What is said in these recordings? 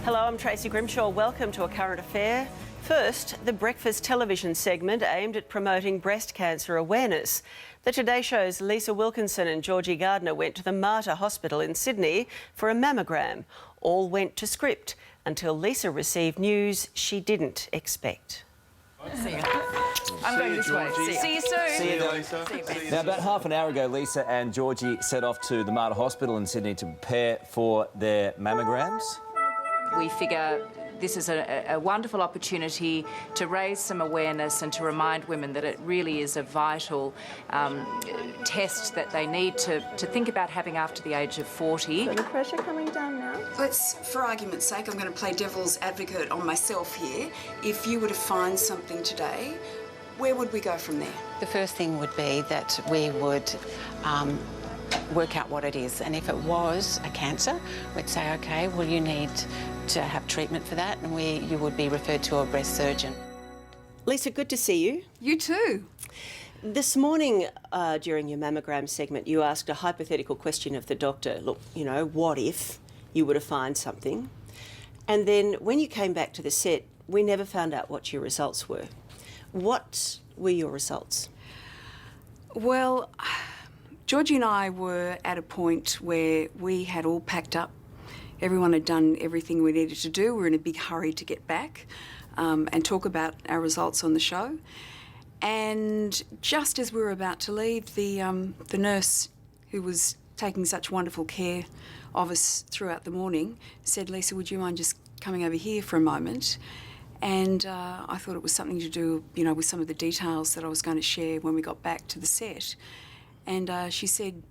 Hello, I'm Tracy Grimshaw. Welcome to A Current Affair. First, the breakfast television segment aimed at promoting breast cancer awareness. The Today Show's Lisa Wilkinson and Georgie Gardner went to the Mater Hospital in Sydney for a mammogram. All went to script until Lisa received news she didn't expect. See you. I'm going this way. See you soon. See you, Lisa. Now, about half an hour ago, Lisa and Georgie set off to the Mater Hospital in Sydney to prepare for their mammograms. We figure this is a wonderful opportunity to raise some awareness and to remind women that it really is a vital test that they need to think about having after the age of 40. So the pressure coming down now? Let's, for argument's sake, I'm going to play devil's advocate on myself here. If you were to find something today, where would we go from there? The first thing would be that we would work out what it is, and if it was a cancer, we'd say, OK, well, you need to have treatment for that, and you would be referred to a breast surgeon. Lisa, good to see you. You too. This morning, during your mammogram segment, you asked a hypothetical question of the doctor. Look, you know, what if you were to find something? And then when you came back to the set, we never found out what your results were. What were your results? Well, Georgie and I were at a point where we had all packed up. Everyone had done everything we needed to do. We were in a big hurry to get back and talk about our results on the show. And just as we were about to leave, the nurse who was taking such wonderful care of us throughout the morning said, "Lisa, would you mind just coming over here for a moment?" And I thought it was something to do, you know, with some of the details that I was going to share when we got back to the set. And she said,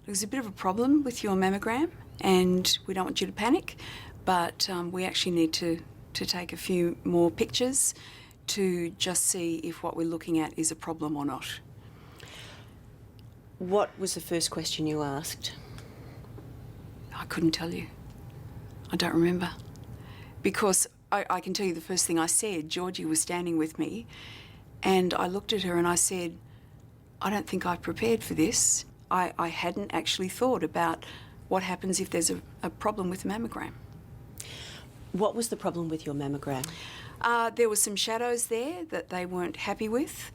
there's a bit of a problem with your mammogram and we don't want you to panic, but we actually need to take a few more pictures to just see if what we're looking at is a problem or not. What was the first question you asked? I couldn't tell you. I don't remember. Because I can tell you the first thing I said, Georgie was standing with me, and I looked at her and I said, I don't think I've prepared for this. I hadn't actually thought about what happens if there's a problem with the mammogram. What was the problem with your mammogram? There were some shadows there that they weren't happy with.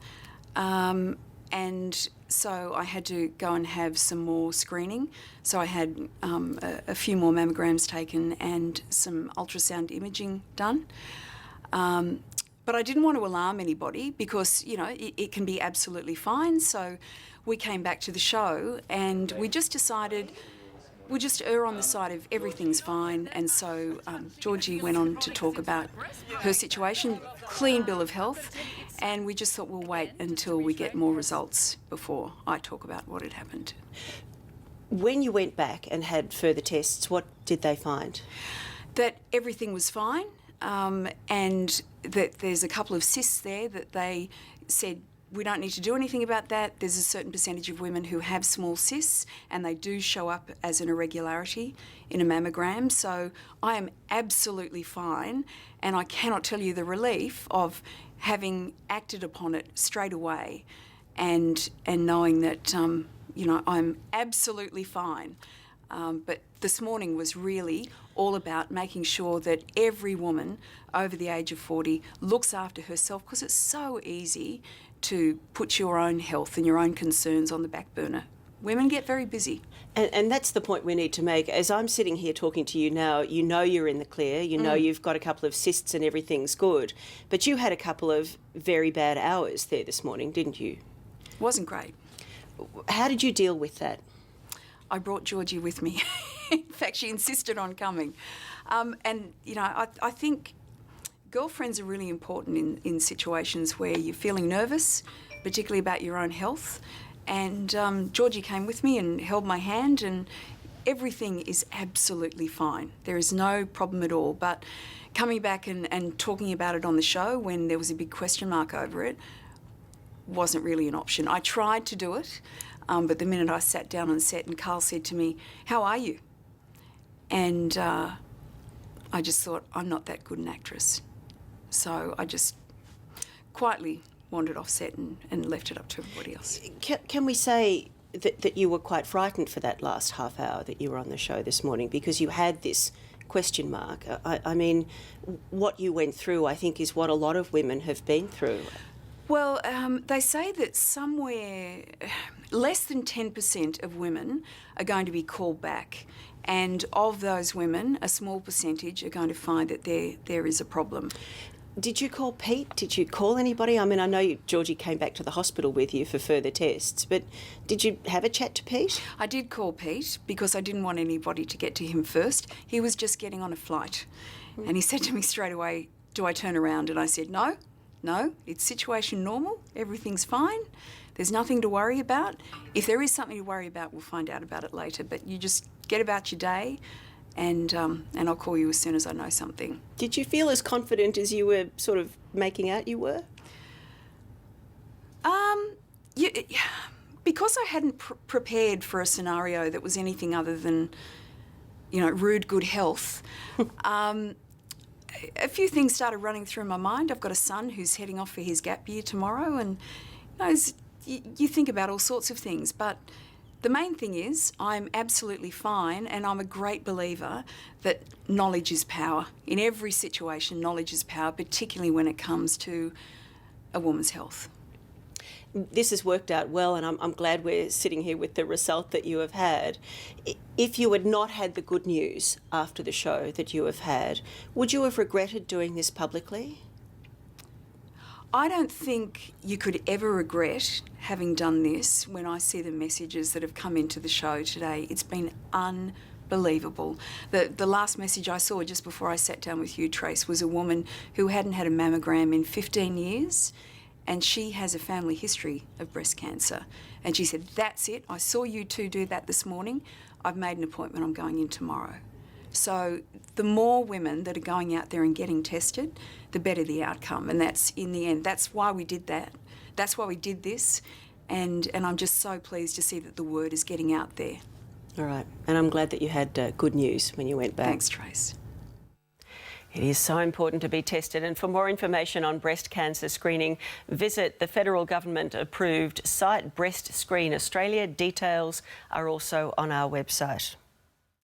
And so I had to go and have some more screening. So I had a few more mammograms taken and some ultrasound imaging done. But I didn't want to alarm anybody because, you know, it can be absolutely fine. So we came back to the show and we just decided we'll just err on the side of everything's fine. And so Georgie went on to talk about her situation, clean bill of health, and we just thought we'll wait until we get more results before I talk about what had happened. When you went back and had further tests, what did they find? That everything was fine, and that there's a couple of cysts there that they said we don't need to do anything about that. There's a certain percentage of women who have small cysts and they do show up as an irregularity in a mammogram. So I am absolutely fine, and I cannot tell you the relief of having acted upon it straight away and knowing that, you know, I'm absolutely fine. But this morning was really all about making sure that every woman over the age of 40 looks after herself, because it's so easy to put your own health and your own concerns on the back burner. Women get very busy. And that's the point we need to make. As I'm sitting here talking to you now, you know you're in the clear, you know you've got a couple of cysts and everything's good, but you had a couple of very bad hours there this morning, didn't you? Wasn't great. How did you deal with that? I brought Georgie with me. In fact, she insisted on coming. And, you know, I think girlfriends are really important in situations where you're feeling nervous, particularly about your own health. And Georgie came with me and held my hand, and everything is absolutely fine. There is no problem at all. But coming back and talking about it on the show when there was a big question mark over it wasn't really an option. I tried to do it, but the minute I sat down on set and Carl said to me, "How are you?" And I just thought, I'm not that good an actress. So I just quietly wandered off set and left it up to everybody else. Can we say that you were quite frightened for that last half hour that you were on the show this morning, because you had this question mark. I mean, what you went through, I think, is what a lot of women have been through. Well, they say that somewhere less than 10% of women are going to be called back. And of those women, a small percentage are going to find that there is a problem. Did you call Pete? Did you call anybody? I mean, I know Georgie came back to the hospital with you for further tests, but did you have a chat to Pete? I did call Pete because I didn't want anybody to get to him first. He was just getting on a flight. And he said to me straight away, do I turn around? And I said, no, it's situation normal. Everything's fine. There's nothing to worry about. If there is something to worry about, we'll find out about it later. But you just get about your day, and I'll call you as soon as I know something. Did you feel as confident as you were sort of making out you were? Because I hadn't prepared for a scenario that was anything other than, rude good health, a few things started running through my mind. I've got a son who's heading off for his gap year tomorrow, and you think about all sorts of things, but the main thing is I'm absolutely fine, and I'm a great believer that knowledge is power. In every situation, knowledge is power, particularly when it comes to a woman's health. This has worked out well, and I'm glad we're sitting here with the result that you have had. If you had not had the good news after the show that you have had, would you have regretted doing this publicly? I don't think you could ever regret having done this when I see the messages that have come into the show today. It's been unbelievable. The last message I saw just before I sat down with you, Trace, was a woman who hadn't had a mammogram in 15 years, and she has a family history of breast cancer. And she said, that's it, I saw you two do that this morning. I've made an appointment, I'm going in tomorrow. So the more women that are going out there and getting tested, the better the outcome. And that's, in the end, that's why we did that. That's why we did this. And I'm just so pleased to see that the word is getting out there. All right. And I'm glad that you had good news when you went back. Thanks, Trace. It is so important to be tested, and for more information on breast cancer screening, visit the federal government-approved site Breast Screen Australia. Details are also on our website.